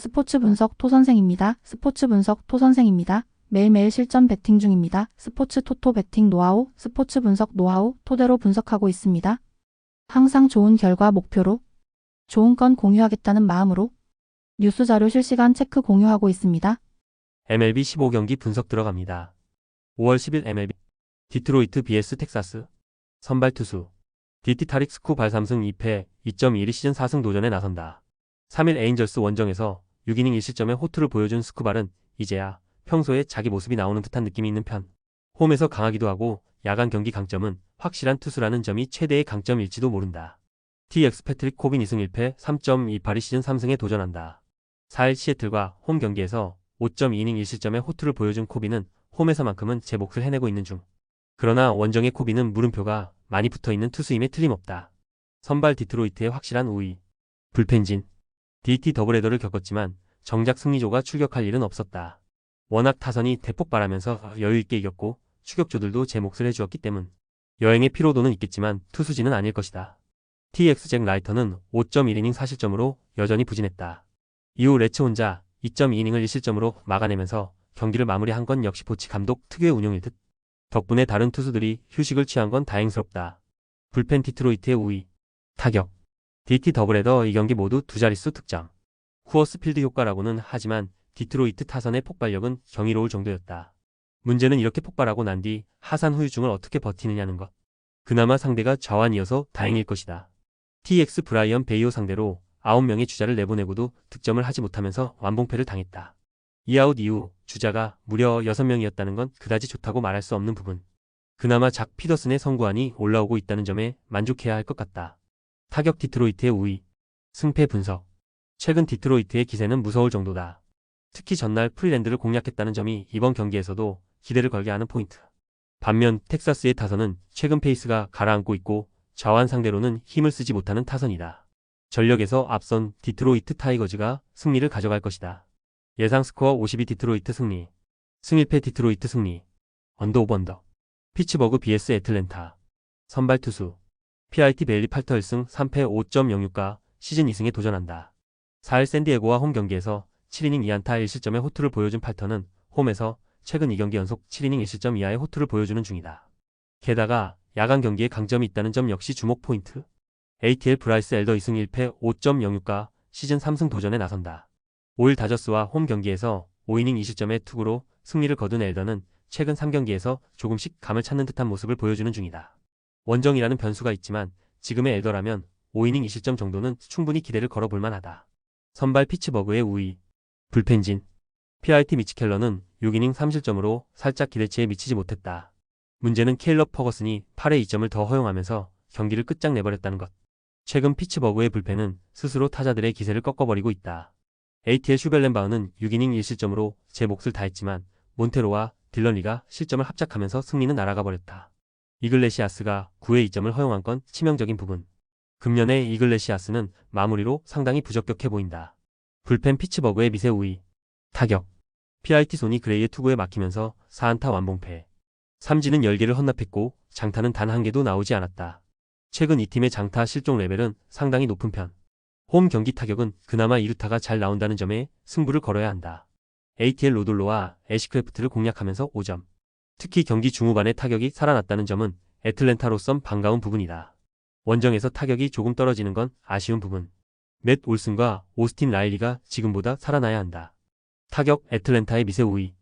스포츠 분석 토선생입니다. 스포츠 분석 토선생입니다. 매일매일 실전 배팅 중입니다. 스포츠 토토 배팅 노하우, 스포츠 분석 노하우 토대로 분석하고 있습니다. 항상 좋은 결과 목표로 좋은 건 공유하겠다는 마음으로 뉴스 자료 실시간 체크 공유하고 있습니다. MLB 15경기 분석 들어갑니다. 5월 10일 MLB 디트로이트 vs 텍사스 선발 투수 DT 타릭 스쿠 발 3승 2패 2.12 시즌 4승 도전에 나선다. 3일 에인절스 원정에서 6이닝 1실점의 호투를 보여준 스쿠발은 이제야 평소에 자기 모습이 나오는 듯한 느낌이 있는 편. 홈에서 강하기도 하고 야간 경기 강점은 확실한 투수라는 점이 최대의 강점일지도 모른다. TX 패트릭 코빈 2승 1패 3.28 시즌 3승에 도전한다. 4일 시애틀과 홈 경기에서 5.2이닝 1실점의 호투를 보여준 코빈은 홈에서만큼은 제 몫을 해내고 있는 중. 그러나 원정의 코빈은 물음표가 많이 붙어있는 투수임에 틀림없다. 선발 디트로이트의 확실한 우위. 불펜진 DT 더블헤더를 겪었지만 정작 승리조가 출격할 일은 없었다. 워낙 타선이 대폭발하면서 여유있게 이겼고 추격조들도 제 몫을 해주었기 때문. 여행의 피로도는 있겠지만 투수진은 아닐 것이다. TX 잭 라이터는 5.1이닝 4실점으로 여전히 부진했다. 이후 레츠 혼자 2.2이닝을 1실점으로 막아내면서 경기를 마무리한 건 역시 보치 감독 특유의 운영일 듯. 덕분에 다른 투수들이 휴식을 취한 건 다행스럽다. 불펜 디트로이트의 우위. 타격 DT 더블헤더 이 경기 모두 두 자릿수 득점. 쿠어스 필드 효과라고는 하지만 디트로이트 타선의 폭발력은 경이로울 정도였다. 문제는 이렇게 폭발하고 난 뒤 하산 후유증을 어떻게 버티느냐는 것. 그나마 상대가 좌완이어서 다행일 것이다. TX 브라이언 베이오 상대로 9명의 주자를 내보내고도 득점을 하지 못하면서 완봉패를 당했다. 2아웃 이후 주자가 무려 6명이었다는 건 그다지 좋다고 말할 수 없는 부분. 그나마 작 피더슨의 선구안이 올라오고 있다는 점에 만족해야 할 것 같다. 타격 디트로이트의 우위. 승패 분석. 최근 디트로이트의 기세는 무서울 정도다. 특히 전날 프리랜드를 공략했다는 점이 이번 경기에서도 기대를 걸게 하는 포인트. 반면 텍사스의 타선은 최근 페이스가 가라앉고 있고 좌완 상대로는 힘을 쓰지 못하는 타선이다. 전력에서 앞선 디트로이트 타이거즈가 승리를 가져갈 것이다. 예상 스코어 52 디트로이트 승리. 승 1패 디트로이트 승리. 언더 오브 언더. 피츠버그 vs 애틀랜타. 선발 투수 PIT 베일리 8터 1승 3패 5.06가 시즌 2승에 도전한다. 4일 샌디에고와 홈 경기에서 7이닝 2안타 1실점의 호투를 보여준 팔터는 홈에서 최근 2경기 연속 7이닝 1실점 이하의 호투를 보여주는 중이다. 게다가 야간 경기에 강점이 있다는 점 역시 주목 포인트. ATL 브라이스 엘더 2승 1패 5.06가 시즌 3승 도전에 나선다. 5일 다저스와 홈 경기에서 5이닝 2실점의 투구로 승리를 거둔 엘더는 최근 3경기에서 조금씩 감을 찾는 듯한 모습을 보여주는 중이다. 원정이라는 변수가 있지만 지금의 엘더라면 5이닝 2실점 정도는 충분히 기대를 걸어볼 만하다. 선발 피츠버그의 우위. 불펜진 PIT 미치 켈러는 6이닝 3실점으로 살짝 기대치에 미치지 못했다. 문제는 케일럽 퍼거슨이 8회 2점을 더 허용하면서 경기를 끝장내버렸다는 것. 최근 피츠버그의 불펜은 스스로 타자들의 기세를 꺾어버리고 있다. ATL 슈벨렌바우는 6이닝 1실점으로 제 몫을 다했지만 몬테로와 딜런리가 실점을 합작하면서 승리는 날아가 버렸다. 이글레시아스가 9회 2점을 허용한 건 치명적인 부분. 금년의 이글레시아스는 마무리로 상당히 부적격해 보인다. 불펜 피츠버그의 미세 우위. 타격 PIT 소니 그레이의 투구에 막히면서 4안타 완봉패. 삼진은 10개를 헌납했고 장타는 단 1개도 나오지 않았다. 최근 이 팀의 장타 실종 레벨은 상당히 높은 편. 홈 경기 타격은 그나마 2루타가 잘 나온다는 점에 승부를 걸어야 한다. ATL 로돌로와 애쉬크래프트를 공략하면서 5점. 특히 경기 중후반에 타격이 살아났다는 점은 애틀랜타로선 반가운 부분이다. 원정에서 타격이 조금 떨어지는 건 아쉬운 부분. 맷 올슨과 오스틴 라일리가 지금보다 살아나야 한다. 타격 애틀랜타의 미세 우위.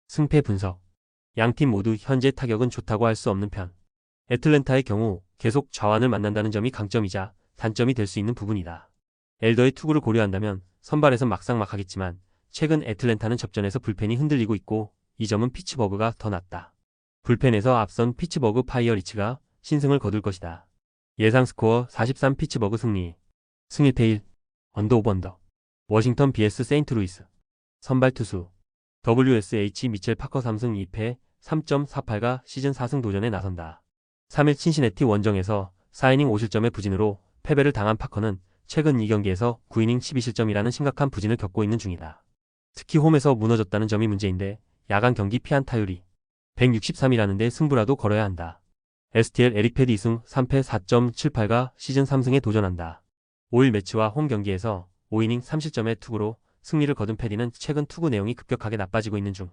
승패 분석. 양팀 모두 현재 타격은 좋다고 할 수 없는 편. 애틀랜타의 경우 계속 좌완을 만난다는 점이 강점이자 단점이 될 수 있는 부분이다. 엘더의 투구를 고려한다면 선발에선 막상막하겠지만 최근 애틀랜타는 접전에서 불펜이 흔들리고 있고 이 점은 피츠버그가 더 낫다. 불펜에서 앞선 피츠버그 파이어리츠가 신승을 거둘 것이다. 예상 스코어 43 피츠버그 승리. 승 1패 1. 언더 오브 언더. 워싱턴 vs 세인트루이스. 선발 투수 WSH 미첼 파커 3승 2패 3.48가 시즌 4승 도전에 나선다. 3일 친시내티 원정에서 4이닝 5실점의 부진으로 패배를 당한 파커는 최근 2경기에서 9이닝 12실점이라는 심각한 부진을 겪고 있는 중이다. 특히 홈에서 무너졌다는 점이 문제인데 야간 경기 피안타율이 163이라는데 승부라도 걸어야 한다. STL 에릭 패디 2승 3패 4.78가 시즌 3승에 도전한다. 5일 매치와 홈 경기에서 5이닝 3실점의 투구로 승리를 거둔 패디는 최근 투구 내용이 급격하게 나빠지고 있는 중.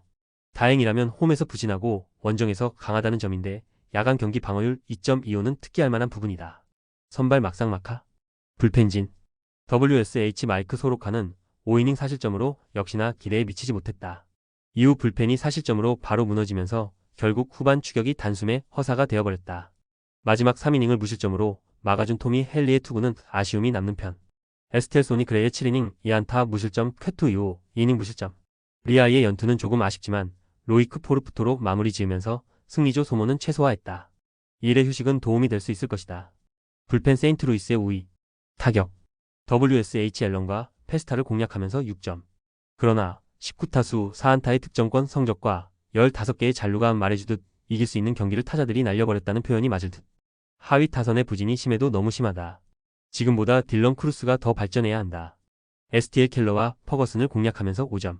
다행이라면 홈에서 부진하고 원정에서 강하다는 점인데 야간 경기 방어율 2.25는 특기할 만한 부분이다. 선발 막상막하. 불펜진. WSH 마이크 소로카는 5이닝 사실점으로 역시나 기대에 미치지 못했다. 이후 불펜이 사실점으로 바로 무너지면서 결국 후반 추격이 단숨에 허사가 되어버렸다. 마지막 3이닝을 무실점으로 막아준 토미 헨리의 투구는 아쉬움이 남는 편. 에스텔 소니 그레이의 7이닝 2안타 무실점 쾌투 이후 2이닝 무실점. 리아이의 연투는 조금 아쉽지만 로이크 포르프토로 마무리 지으면서 승리조 소모는 최소화했다. 2일의 휴식은 도움이 될 수 있을 것이다. 불펜 세인트루이스의 우위. 타격. WSH 앨런과 페스타를 공략하면서 6점. 그러나 19타수 4안타의 득점권 성적과 15개의 잔루가 말해주듯 이길 수 있는 경기를 타자들이 날려버렸다는 표현이 맞을 듯. 하위 타선의 부진이 심해도 너무 심하다. 지금보다 딜런 크루스가 더 발전해야 한다. STL 켈러와 퍼거슨을 공략하면서 5점.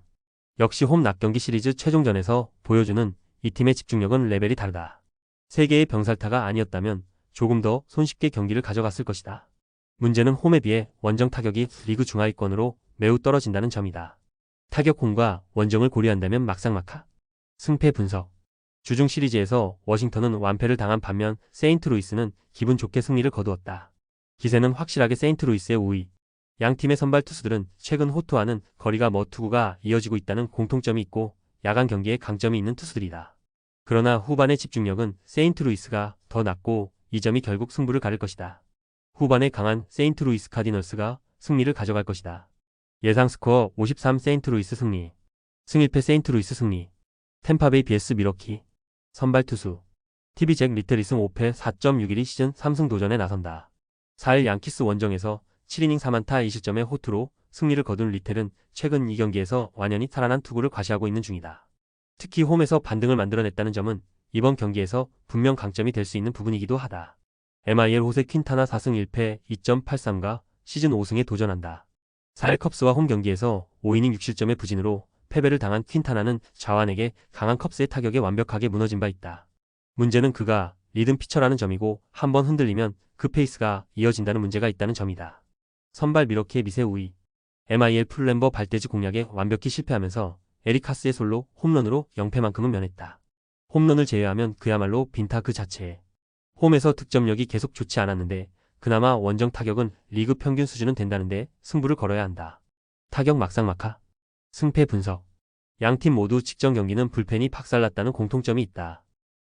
역시 홈 낙경기 시리즈 최종전에서 보여주는 이 팀의 집중력은 레벨이 다르다. 3개의 병살타가 아니었다면 조금 더 손쉽게 경기를 가져갔을 것이다. 문제는 홈에 비해 원정 타격이 리그 중하위권으로 매우 떨어진다는 점이다. 타격 홈과 원정을 고려한다면 막상막하. 승패 분석. 주중 시리즈에서 워싱턴은 완패를 당한 반면 세인트루이스는 기분 좋게 승리를 거두었다. 기세는 확실하게 세인트루이스의 우위. 양 팀의 선발 투수들은 최근 호투와는 거리가 먼 투구가 이어지고 있다는 공통점이 있고 야간 경기에 강점이 있는 투수들이다. 그러나 후반의 집중력은 세인트루이스가 더 낮고 이 점이 결국 승부를 가를 것이다. 후반에 강한 세인트루이스 카디널스가 승리를 가져갈 것이다. 예상 스코어 53 세인트루이스 승리. 승일패 세인트루이스 승리. 템파베이 vs 미러키. 선발 투수. TV 잭 리틀리슨 5패 4.61이 시즌 3승 도전에 나선다. 4일 양키스 원정에서 7이닝 3안타 2실점의 호투로 승리를 거둔 리텔은 최근 이 경기에서 완연히 살아난 투구를 과시하고 있는 중이다. 특히 홈에서 반등을 만들어냈다는 점은 이번 경기에서 분명 강점이 될 수 있는 부분이기도 하다. MIL 호세 퀸타나 4승 1패 2.83가 시즌 5승에 도전한다. 4일 컵스와 홈 경기에서 5이닝 6실점의 부진으로 패배를 당한 퀸타나는 좌완에게 강한 컵스의 타격에 완벽하게 무너진 바 있다. 문제는 그가 리듬 피처라는 점이고 한번 흔들리면 그 페이스가 이어진다는 문제가 있다는 점이다. 선발 미러키의 미세 우위. MIL 풀램버 발대지 공략에 완벽히 실패하면서 에리카스의 솔로 홈런으로 0패만큼은 면했다. 홈런을 제외하면 그야말로 빈타 그 자체에. 홈에서 득점력이 계속 좋지 않았는데 그나마 원정 타격은 리그 평균 수준은 된다는데 승부를 걸어야 한다. 타격 막상막하. 승패 분석. 양팀 모두 직전 경기는 불펜이 박살났다는 공통점이 있다.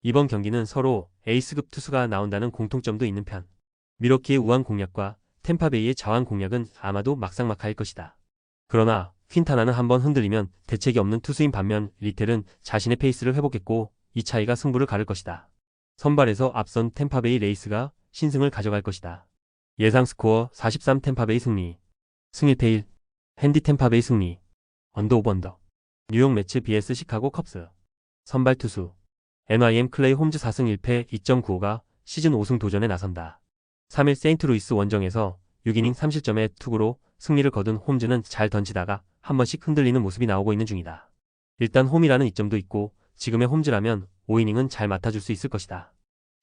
이번 경기는 서로 에이스급 투수가 나온다는 공통점도 있는 편. 미러키의 우한 공략과 템파베이의 자완 공략은 아마도 막상막하일 것이다. 그러나 퀸타나는 한번 흔들리면 대책이 없는 투수인 반면 리텔은 자신의 페이스를 회복했고 이 차이가 승부를 가를 것이다. 선발에서 앞선 템파베이 레이스가 신승을 가져갈 것이다. 예상 스코어 43 템파베이 승리. 승일패 1. 핸디 템파베이 승리. 언더 오버 언더. 뉴욕 매츠 vs 시카고 컵스. 선발 투수. NYM 클레이 홈즈 4승 1패 2.95가 시즌 5승 도전에 나선다. 3일 세인트루이스 원정에서 6이닝 3실점의 투구로 승리를 거둔 홈즈는 잘 던지다가 한 번씩 흔들리는 모습이 나오고 있는 중이다. 일단 홈이라는 이점도 있고 지금의 홈즈라면 5이닝은 잘 맡아줄 수 있을 것이다.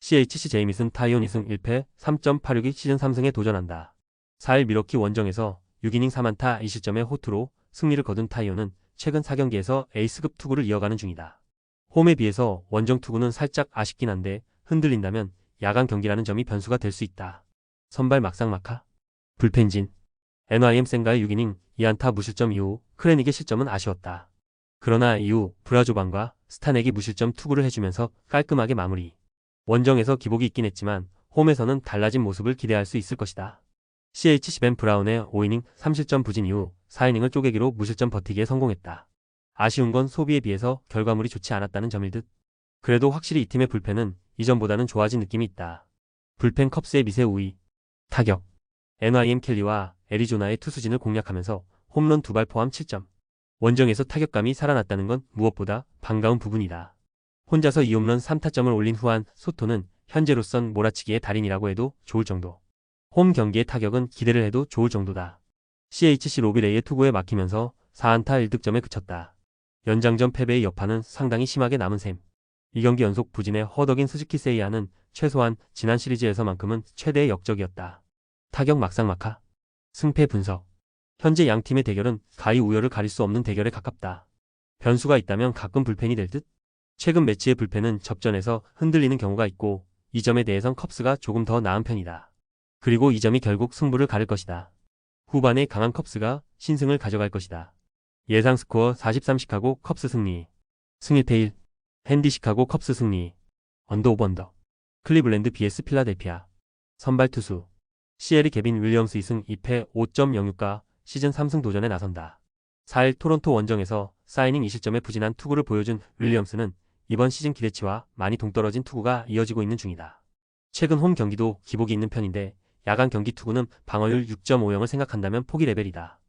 CHC 제이미슨 타이온 2승 1패 3.86이 시즌 3승에 도전한다. 4일 미러키 원정에서 6이닝 3안타 2실점의 호투로 승리를 거둔 타이온은 최근 4경기에서 에이스급 투구를 이어가는 중이다. 홈에 비해서 원정 투구는 살짝 아쉽긴 한데 흔들린다면 야간 경기라는 점이 변수가 될 수 있다. 선발 막상막하. 불펜진. NYM 센가의 6이닝 2안타 무실점 이후 크레닉의 실점은 아쉬웠다. 그러나 이후 브라조반과 스타넥이 무실점 투구를 해주면서 깔끔하게 마무리. 원정에서 기복이 있긴 했지만 홈에서는 달라진 모습을 기대할 수 있을 것이다. CHC 벤 브라운의 5이닝 3실점 부진 이후 4이닝을 쪼개기로 무실점 버티기에 성공했다. 아쉬운 건 소비에 비해서 결과물이 좋지 않았다는 점일 듯. 그래도 확실히 이 팀의 불펜은 이전보다는 좋아진 느낌이 있다. 불펜 컵스의 미세 우위. 타격. NYM 켈리와 애리조나의 투수진을 공략하면서 홈런 2발 포함 7점. 원정에서 타격감이 살아났다는 건 무엇보다 반가운 부분이다. 혼자서 2홈런 3타점을 올린 후한 소토는 현재로선 몰아치기의 달인이라고 해도 좋을 정도. 홈 경기의 타격은 기대를 해도 좋을 정도다. CHC 로비레이의 투구에 막히면서 4안타 1득점에 그쳤다. 연장전 패배의 여파는 상당히 심하게 남은 셈. 2경기 연속 부진의 허덕인 스즈키 세이야는 최소한 지난 시리즈에서만큼은 최대의 역적이었다. 타격 막상막하. 승패 분석. 현재 양 팀의 대결은 가히 우열을 가릴 수 없는 대결에 가깝다. 변수가 있다면 가끔 불펜이 될 듯? 최근 매치의 불펜은 접전에서 흔들리는 경우가 있고 이 점에 대해선 컵스가 조금 더 나은 편이다. 그리고 이 점이 결국 승부를 가를 것이다. 후반에 강한 컵스가 신승을 가져갈 것이다. 예상 스코어 43 시카고 컵스 승리. 승일패 1. 핸디 시카고 컵스 승리. 언더 오버 언더. 클리블랜드 vs 필라델피아. 선발 투수. 시엘이 개빈 윌리엄스 2승 2패 5.06가 시즌 3승 도전에 나선다. 4일 토론토 원정에서 사이닝 2실점에 부진한 투구를 보여준 윌리엄스는 이번 시즌 기대치와 많이 동떨어진 투구가 이어지고 있는 중이다. 최근 홈 경기도 기복이 있는 편인데 야간 경기 투구는 방어율 6.50을 생각한다면 포기 레벨이다.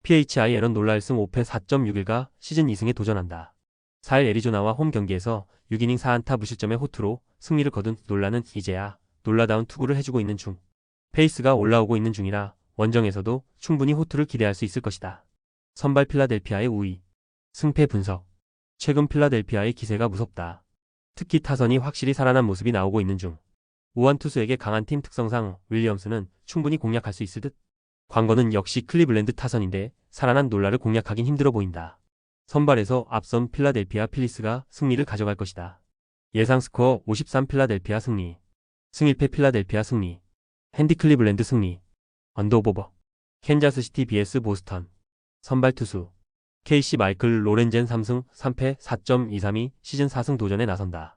PHI 에런 놀라 1승 5패 4.61가 시즌 2승에 도전한다. 4일 애리조나와 홈 경기에서 6이닝 4안타 무실점의 호투로 승리를 거둔 놀라는 이제야 놀라다운 투구를 해주고 있는 중. 페이스가 올라오고 있는 중이라 원정에서도 충분히 호투를 기대할 수 있을 것이다. 선발 필라델피아의 우위. 승패 분석. 최근 필라델피아의 기세가 무섭다. 특히 타선이 확실히 살아난 모습이 나오고 있는 중. 우완 투수에게 강한 팀 특성상 윌리엄스는 충분히 공략할 수 있을 듯. 관건은 역시 클리블랜드 타선인데 살아난 놀라를 공략하긴 힘들어 보인다. 선발에서 앞선 필라델피아 필리스가 승리를 가져갈 것이다. 예상 스코어 53 필라델피아 승리. 승일패 필라델피아 승리. 핸디 클리블랜드 승리. 언더 오버. 캔자스시티 vs 보스턴. 선발 투수. KC 마이클 로렌젠 3승 3패 4.232 시즌 4승 도전에 나선다.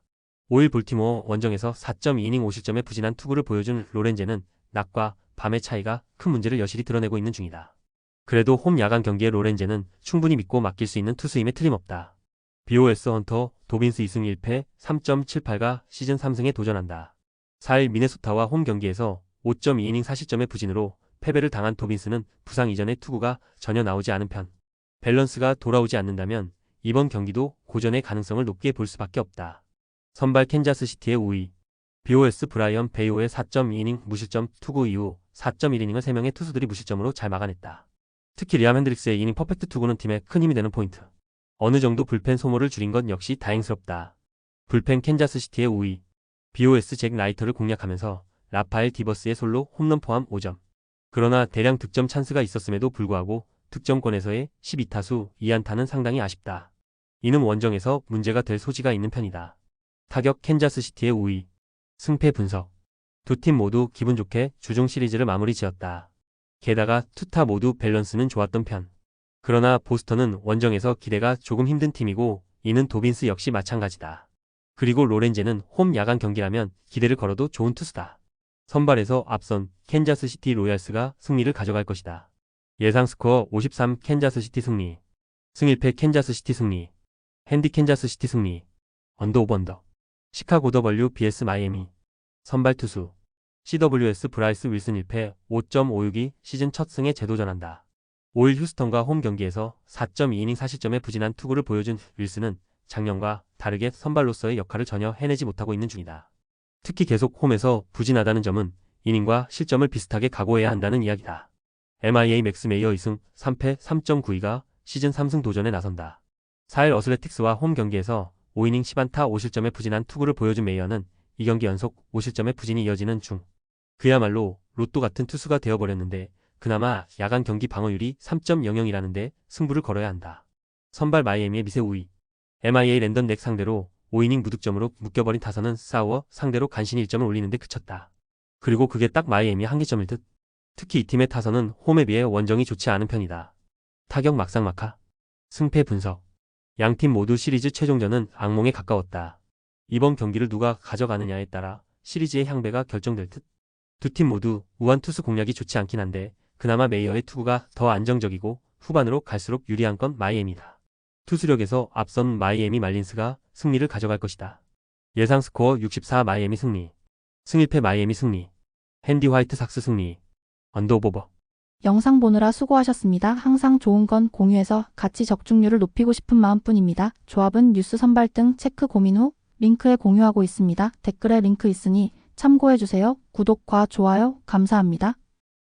5일 볼티모어 원정에서 4.2이닝 5실점의 부진한 투구를 보여준 로렌젠은 낮과 밤의 차이가 큰 문제를 여실히 드러내고 있는 중이다. 그래도 홈 야간 경기의 로렌젠은 충분히 믿고 맡길 수 있는 투수임에 틀림없다. BOS 헌터 도빈스 2승 1패 3.78가 시즌 3승에 도전한다. 4일 미네소타와 홈 경기에서 5.2이닝 4실점의 부진으로 패배를 당한 도빈스는 부상 이전의 투구가 전혀 나오지 않은 편. 밸런스가 돌아오지 않는다면 이번 경기도 고전의 가능성을 높게 볼 수밖에 없다. 선발 캔자스시티의 우위. BOS 브라이언 베이오의 4.2이닝 무실점 투구 이후 4.1이닝을 3명의 투수들이 무실점으로 잘 막아냈다. 특히 리암 핸드릭스의 이닝 퍼펙트 투구는 팀에 큰 힘이 되는 포인트. 어느 정도 불펜 소모를 줄인 건 역시 다행스럽다. 불펜 캔자스시티의 우위. BOS 잭 라이터를 공략하면서 라파엘 디버스의 솔로 홈런 포함 5점. 그러나 대량 득점 찬스가 있었음에도 불구하고 득점권에서의 12타수 2안타는 상당히 아쉽다. 이는 원정에서 문제가 될 소지가 있는 편이다. 타격 캔자스시티의 우위. 승패 분석. 두 팀 모두 기분 좋게 주중 시리즈를 마무리 지었다. 게다가 투타 모두 밸런스는 좋았던 편. 그러나 보스턴은 원정에서 기대가 조금 힘든 팀이고 이는 도빈스 역시 마찬가지다. 그리고 로렌젠은 홈 야간 경기라면 기대를 걸어도 좋은 투수다. 선발에서 앞선 캔자스시티 로얄스가 승리를 가져갈 것이다. 예상 스코어 53 캔자스시티 승리. 승일패 캔자스시티 승리. 핸디 캔자스시티 승리. 언더 오버 언더. 시카고 더블유 vs 마이애미. 선발 투수. CWS 브라이스 윌슨 1패 5.56이 시즌 첫 승에 재도전한다. 5일 휴스턴과 홈 경기에서 4.2이닝 4실점의 부진한 투구를 보여준 윌슨은 작년과 다르게 선발로서의 역할을 전혀 해내지 못하고 있는 중이다. 특히 계속 홈에서 부진하다는 점은 이닝과 실점을 비슷하게 각오해야 한다는 이야기다. MIA 맥스 메이어 2승 3패 3.92가 시즌 3승 도전에 나선다. 4일 어슬레틱스와 홈 경기에서 5이닝 10안타 5실점의 부진한 투구를 보여준 메이어는 이 경기 연속 5실점의 부진이 이어지는 중. 그야말로 로또 같은 투수가 되어버렸는데 그나마 야간 경기 방어율이 3.00이라는데 승부를 걸어야 한다. 선발 마이애미의 미세 우위. MIA 랜던 넥 상대로 5이닝 무득점으로 묶여버린 타선은 싸워 상대로 간신히 1점을 올리는데 그쳤다. 그리고 그게 딱 마이애미의 한계점일 듯. 특히 이 팀의 타선은 홈에 비해 원정이 좋지 않은 편이다. 타격 막상막하. 승패 분석. 양팀 모두 시리즈 최종전은 악몽에 가까웠다. 이번 경기를 누가 가져가느냐에 따라 시리즈의 향배가 결정될 듯. 두 팀 모두 우한 투수 공략이 좋지 않긴 한데 그나마 메이어의 투구가 더 안정적이고 후반으로 갈수록 유리한 건 마이애미다. 투수력에서 앞선 마이애미 말린스가 승리를 가져갈 것이다. 예상 스코어 64 마이애미 승리. 승일패 마이애미 승리. 핸디 화이트 삭스 승리. 언더 오버. 영상 보느라 수고하셨습니다. 항상 좋은 건 공유해서 같이 적중률을 높이고 싶은 마음뿐입니다. 조합은 뉴스 선발 등 체크 고민 후 링크에 공유하고 있습니다. 댓글에 링크 있으니 참고해주세요. 구독과 좋아요 감사합니다.